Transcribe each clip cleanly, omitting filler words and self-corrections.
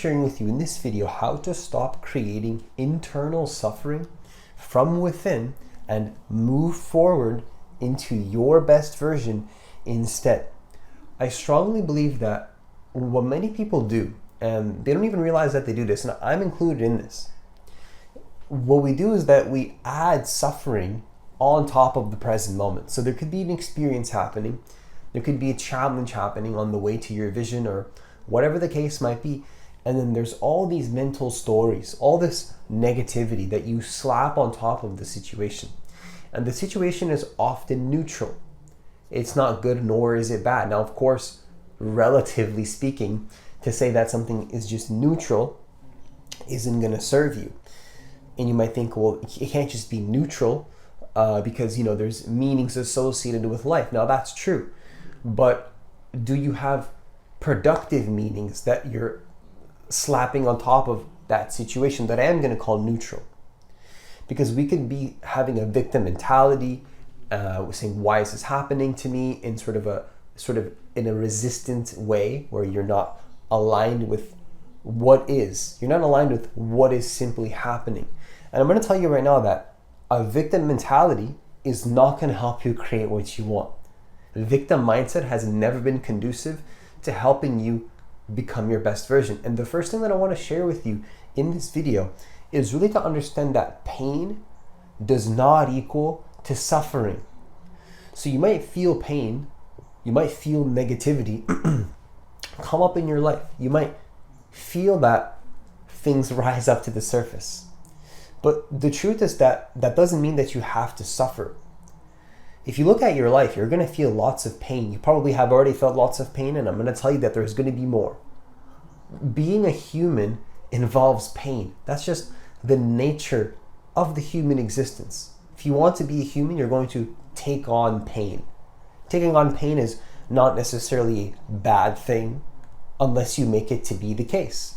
sharing with you in this video how to stop creating internal suffering from within and move forward into your best version instead. I strongly believe that what many people do, and they don't even realize that they do this, and I'm included in this, what we do is that we add suffering on top of the present moment. So there could be an experience happening, there could be a challenge happening on the way to your vision or whatever the case might be, and then there's all these mental stories, all this negativity that you slap on top of the situation. And the situation is often neutral. It's not good nor is it bad. Now, of course, relatively speaking, to say that something is just neutral isn't going to serve you. And you might think, well, it can't just be neutral because, there's meanings associated with life. Now, that's true. But do you have productive meanings that you're slapping on top of that situation that I am going to call neutral? Because we could be having a victim mentality, saying, why is this happening to me, in sort of in a resistant way where you're not aligned with what is. You're not aligned with what is simply happening. And I'm going to tell you right now that a victim mentality is not going to help you create what you want. The victim mindset has never been conducive to helping you become your best version. And the first thing that I want to share with you in this video is really to understand that pain does not equal to suffering. So you might feel pain, you might feel negativity come up in your life. You might feel that things rise up to the surface. But the truth is that doesn't mean that you have to suffer. If you look at your life, you're going to feel lots of pain. You probably have already felt lots of pain, and I'm going to tell you that there's going to be more. Being a human involves pain. That's just the nature of the human existence. If you want to be a human, you're going to take on pain. Taking on pain is not necessarily a bad thing unless you make it to be the case.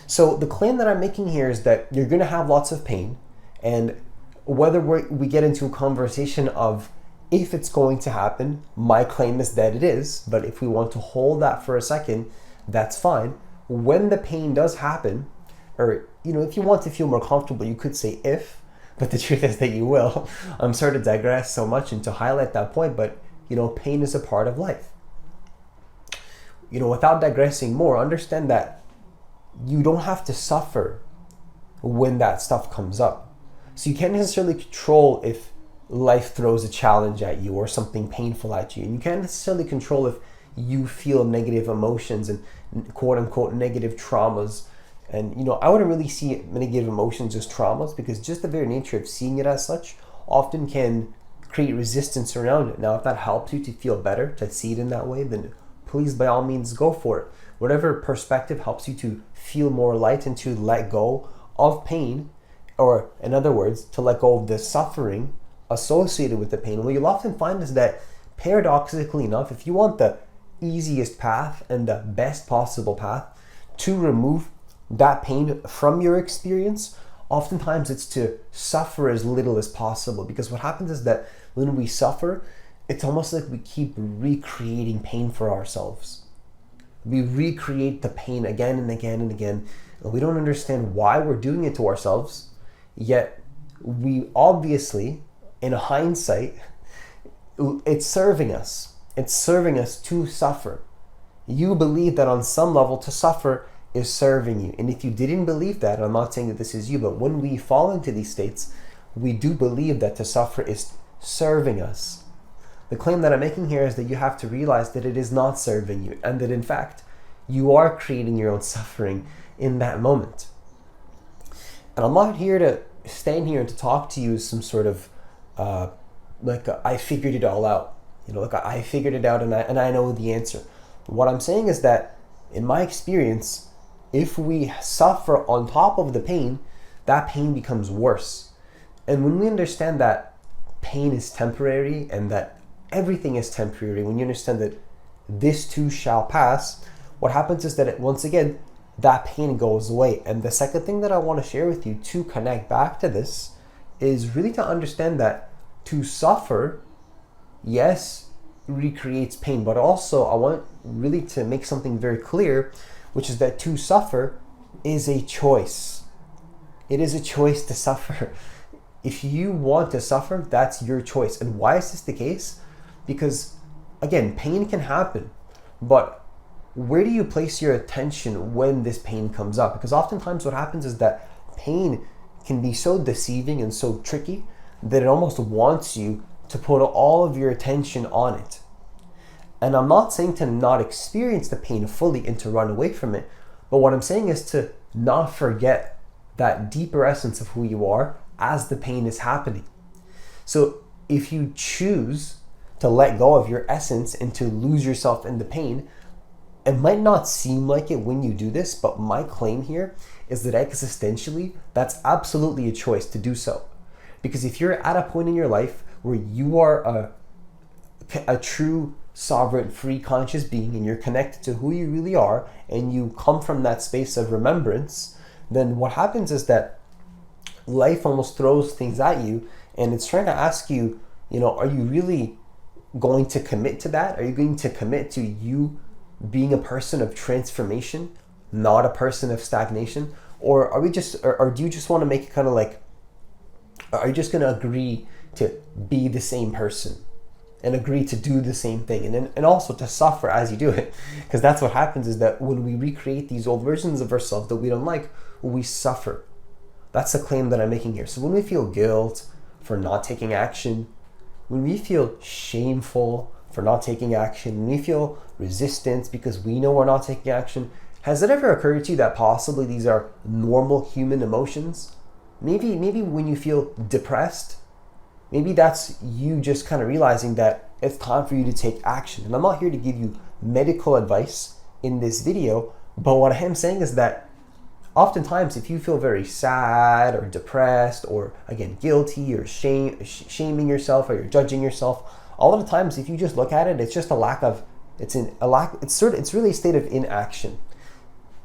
So the claim that I'm making here is that you're going to have lots of pain, and whether we get into a conversation of if it's going to happen, my claim is that it is, but if we want to hold that for a second, that's fine. When the pain does happen, or if you want to feel more comfortable, you could say if, but the truth is that you will. I'm sorry to digress so much and to highlight that point, but pain is a part of life. Without digressing more, understand that you don't have to suffer when that stuff comes up. So you can't necessarily control if life throws a challenge at you or something painful at you. And you can't necessarily control if you feel negative emotions and quote unquote negative traumas. And I wouldn't really see negative emotions as traumas, because just the very nature of seeing it as such often can create resistance around it. Now, if that helps you to feel better, to see it in that way, then please, by all means, go for it. Whatever perspective helps you to feel more light and to let go of pain, or in other words, to let go of the suffering associated with the pain. What you'll often find is that, paradoxically enough, if you want the easiest path and the best possible path to remove that pain from your experience, oftentimes it's to suffer as little as possible. Because what happens is that when we suffer, it's almost like we keep recreating pain for ourselves. We recreate the pain again and again and again, and we don't understand why we're doing it to ourselves, yet we obviously, in hindsight, it's serving us. It's serving us to suffer. You believe that on some level to suffer is serving you. And if you didn't believe that, I'm not saying that this is you, but when we fall into these states, we do believe that to suffer is serving us. The claim that I'm making here is that you have to realize that it is not serving you, and that in fact, you are creating your own suffering in that moment. And I'm not here to stand here and to talk to you as some sort of I figured it all out. I figured it out and I know the answer. What I'm saying is that, in my experience, if we suffer on top of the pain, that pain becomes worse. And when we understand that pain is temporary and that everything is temporary, when you understand that this too shall pass, what happens is that once again, that pain goes away. And the second thing that I want to share with you to connect back to this is really to understand that to suffer, yes, recreates pain, but also I want really to make something very clear, which is that to suffer is a choice. It is a choice to suffer. If you want to suffer, that's your choice. And why is this the case? Because, again, pain can happen, but where do you place your attention when this pain comes up? Because oftentimes what happens is that pain can be so deceiving and so tricky that it almost wants you to put all of your attention on it. And I'm not saying to not experience the pain fully and to run away from it, but what I'm saying is to not forget that deeper essence of who you are as the pain is happening. So if you choose to let go of your essence and to lose yourself in the pain, it might not seem like it when you do this, but my claim here is that existentially, that's absolutely a choice to do so. Because if you're at a point in your life where you are a true, sovereign, free, conscious being, and you're connected to who you really are, and you come from that space of remembrance, then what happens is that life almost throws things at you, and it's trying to ask you, are you really going to commit to that? Are you going to commit to you being a person of transformation, not a person of stagnation? Or are we just, or do you just want to make it kind of like, are you just going to agree to be the same person and agree to do the same thing, and also to suffer as you do it? Because that's what happens, is that when we recreate these old versions of ourselves that we don't like, we suffer. That's the claim that I'm making here. So when we feel guilt for not taking action, when we feel shameful for not taking action, when we feel resistance because we know we're not taking action, has it ever occurred to you that possibly these are normal human emotions? Maybe when you feel depressed, maybe that's you just kind of realizing that it's time for you to take action. And I'm not here to give you medical advice in this video, but what I am saying is that oftentimes if you feel very sad or depressed or, again, guilty or shaming yourself, or you're judging yourself, all of the times if you just look at it, it's just it's really a state of inaction.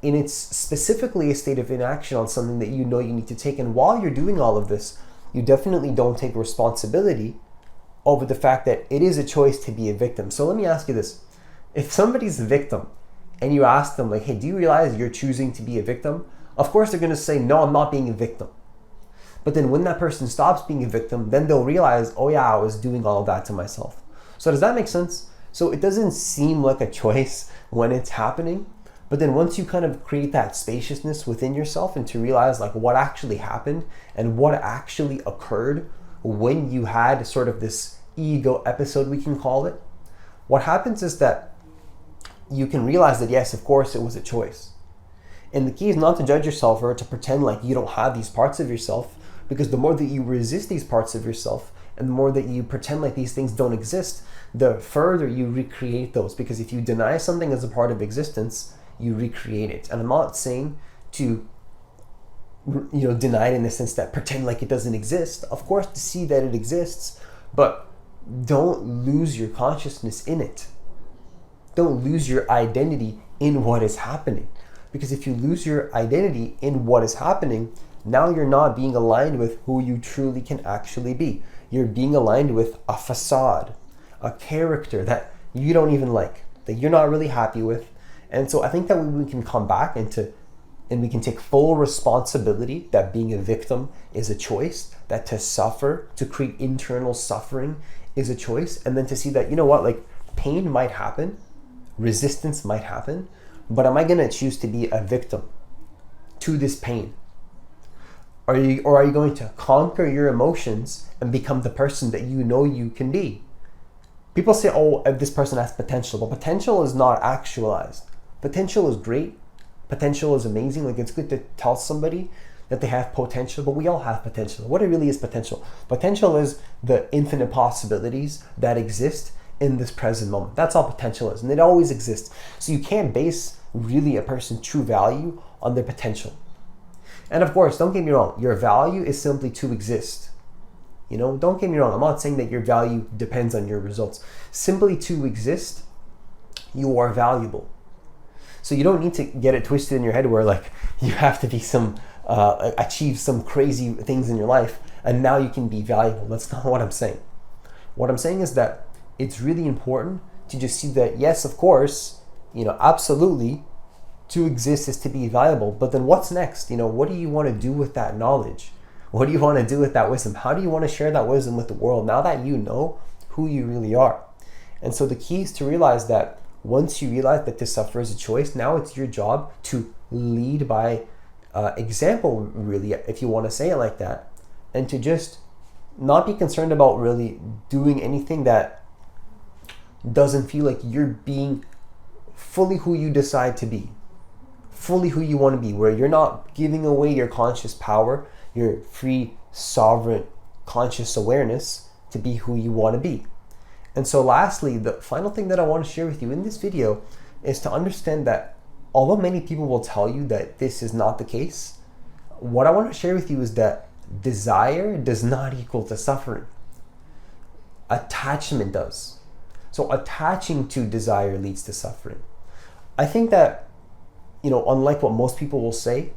And it's specifically a state of inaction on something that you know you need to take. And while you're doing all of this, you definitely don't take responsibility over the fact that it is a choice to be a victim. So let me ask you this. If somebody's a victim and you ask them, like, hey, do you realize you're choosing to be a victim? Of course they're going to say, no, I'm not being a victim. But then when that person stops being a victim, then they'll realize, oh yeah, I was doing all of that to myself. So does that make sense? So it doesn't seem like a choice when it's happening. But then once you kind of create that spaciousness within yourself and to realize like what actually happened and what actually occurred when you had sort of this ego episode, we can call it, what happens is that you can realize that, yes, of course, it was a choice. And the key is not to judge yourself or to pretend like you don't have these parts of yourself, because the more that you resist these parts of yourself and the more that you pretend like these things don't exist, the further you recreate those. Because if you deny something as a part of existence, you recreate it. And I'm not saying to deny it in the sense that pretend like it doesn't exist. Of course, to see that it exists, but don't lose your consciousness in it. Don't lose your identity in what is happening. Because if you lose your identity in what is happening, now you're not being aligned with who you truly can actually be. You're being aligned with a facade, a character that you don't even like, that you're not really happy with. And so I think that we can come back and we can take full responsibility that being a victim is a choice, that to suffer, to create internal suffering is a choice, and then to see that, like, pain might happen, resistance might happen, but am I going to choose to be a victim to this pain? Or are you going to conquer your emotions and become the person that you know you can be? People say, oh, this person has potential, but potential is not actualized. Potential is great. Potential is amazing. Like, it's good to tell somebody that they have potential, but we all have potential. What it really is potential? Potential is the infinite possibilities that exist in this present moment. That's all potential is, and it always exists. So you can't base really a person's true value on their potential. And of course, don't get me wrong, your value is simply to exist. Don't get me wrong, I'm not saying that your value depends on your results. Simply to exist, you are valuable. So you don't need to get it twisted in your head where like you have to be achieve some crazy things in your life and now you can be valuable. That's not what I'm saying. What I'm saying is that it's really important to just see that, yes, of course, absolutely, to exist is to be valuable. But then what's next? What do you want to do with that knowledge? What do you want to do with that wisdom? How do you want to share that wisdom with the world now that you know who you really are? And so the key is to realize that once you realize that to suffer is a choice, now it's your job to lead by example, really, if you want to say it like that, and to just not be concerned about really doing anything that doesn't feel like you're being fully who you decide to be, fully who you want to be, where you're not giving away your conscious power, your free, sovereign, conscious awareness to be who you want to be. And so lastly, the final thing that I want to share with you in this video is to understand that although many people will tell you that this is not the case, what I want to share with you is that desire does not equal to suffering. Attachment does. So attaching to desire leads to suffering. I think that, unlike what most people will say,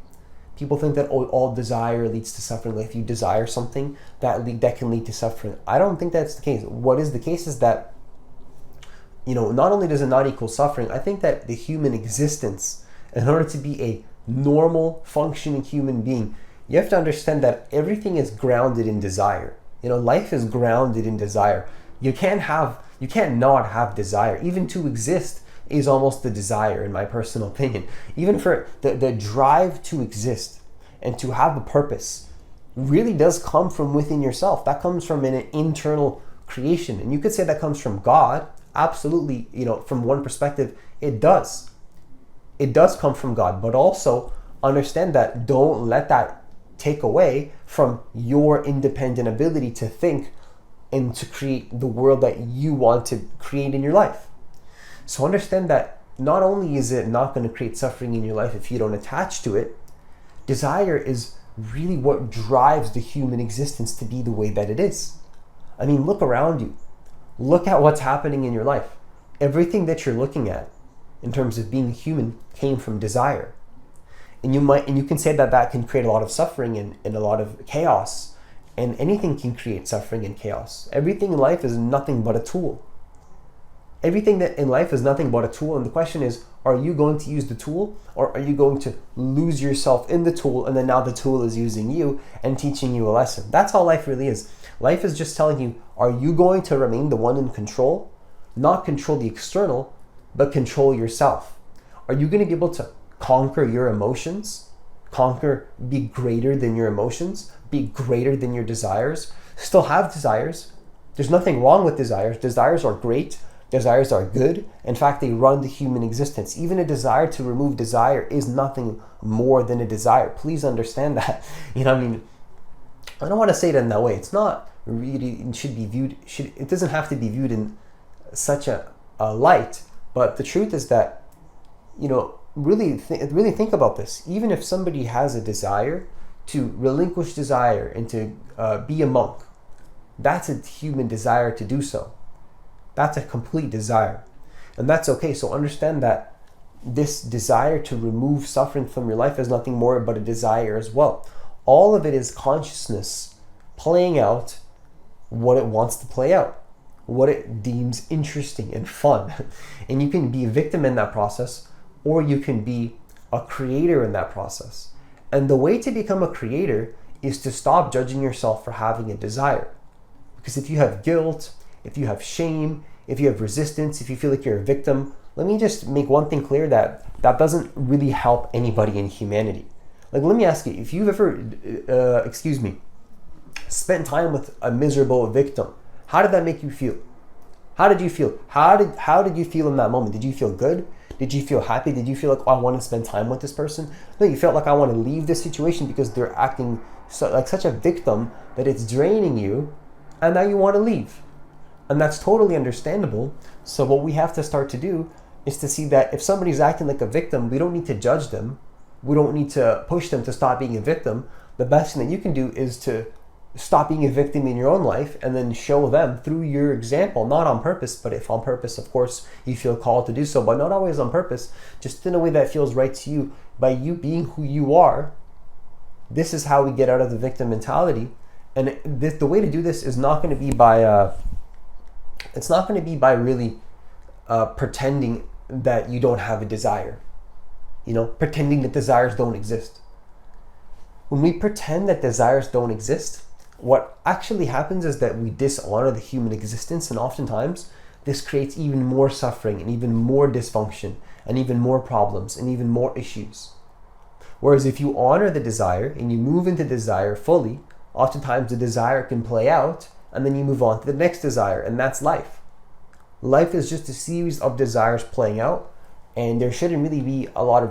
people think that all desire leads to suffering. Like if you desire something, that can lead to suffering. I don't think that's the case. What is the case is that, not only does it not equal suffering, I think that the human existence, in order to be a normal, functioning human being, you have to understand that everything is grounded in desire. Life is grounded in desire. You can't not have desire. Even to exist is almost the desire, in my personal opinion. Even for the drive to exist and to have a purpose really does come from within yourself. That comes from an internal creation. And you could say that comes from God. Absolutely, from one perspective, it does. It does come from God, but also understand that don't let that take away from your independent ability to think and to create the world that you want to create in your life. So understand that not only is it not going to create suffering in your life if you don't attach to it, desire is really what drives the human existence to be the way that it is. I mean, look around you. Look at what's happening in your life. Everything that you're looking at in terms of being human came from desire. And you can say that can create a lot of suffering and a lot of chaos. And anything can create suffering and chaos. Everything in life is nothing but a tool. Everything that in life is nothing but a tool. And the question is, are you going to use the tool, or are you going to lose yourself in the tool, and then now the tool is using you and teaching you a lesson? That's all life really is. Life is just telling you, are you going to remain the one in control? Not control the external, but control yourself. Are you going to be able to conquer your emotions? Be greater than your emotions? Be greater than your desires? Still have desires. There's nothing wrong with desires. Desires are great. Desires are good. In fact, they run the human existence. Even a desire to remove desire is nothing more than a desire. Please understand that. I don't want to say it in that way. It's not really, it doesn't have to be viewed in such a light. But the truth is that, really think about this. Even if somebody has a desire to relinquish desire and to be a monk, that's a human desire to do so. That's a complete desire. And that's okay. So understand that this desire to remove suffering from your life is nothing more but a desire as well. All of it is consciousness playing out what it wants to play out, what it deems interesting and fun. And you can be a victim in that process, or you can be a creator in that process. And the way to become a creator is to stop judging yourself for having a desire. Because if you have guilt, if you have shame, if you have resistance, if you feel like you're a victim, let me just make one thing clear, that doesn't really help anybody in humanity. Like, let me ask you, if you've ever, spent time with a miserable victim, how did that make you feel? How did you feel? How did you feel in that moment? Did you feel good? Did you feel happy? Did you feel like, oh, I want to spend time with this person? No, you felt like, I want to leave this situation because they're acting like such a victim that it's draining you, and now you want to leave. And that's totally understandable. So what we have to start to do is to see that if somebody's acting like a victim, we don't need to judge them. We don't need to push them to stop being a victim. The best thing that you can do is to stop being a victim in your own life and then show them through your example, not on purpose, but if on purpose, of course, you feel called to do so, but not always on purpose, just in a way that feels right to you. By you being who you are, this is how we get out of the victim mentality. And the way to do this is not going to be by really pretending that you don't have a desire. pretending that desires don't exist. When we pretend that desires don't exist, what actually happens is that we dishonor the human existence, and oftentimes this creates even more suffering and even more dysfunction and even more problems and even more issues. Whereas if you honor the desire and you move into desire fully, oftentimes the desire can play out and then you move on to the next desire, and that's life. Life is just a series of desires playing out, and there shouldn't really be a lot of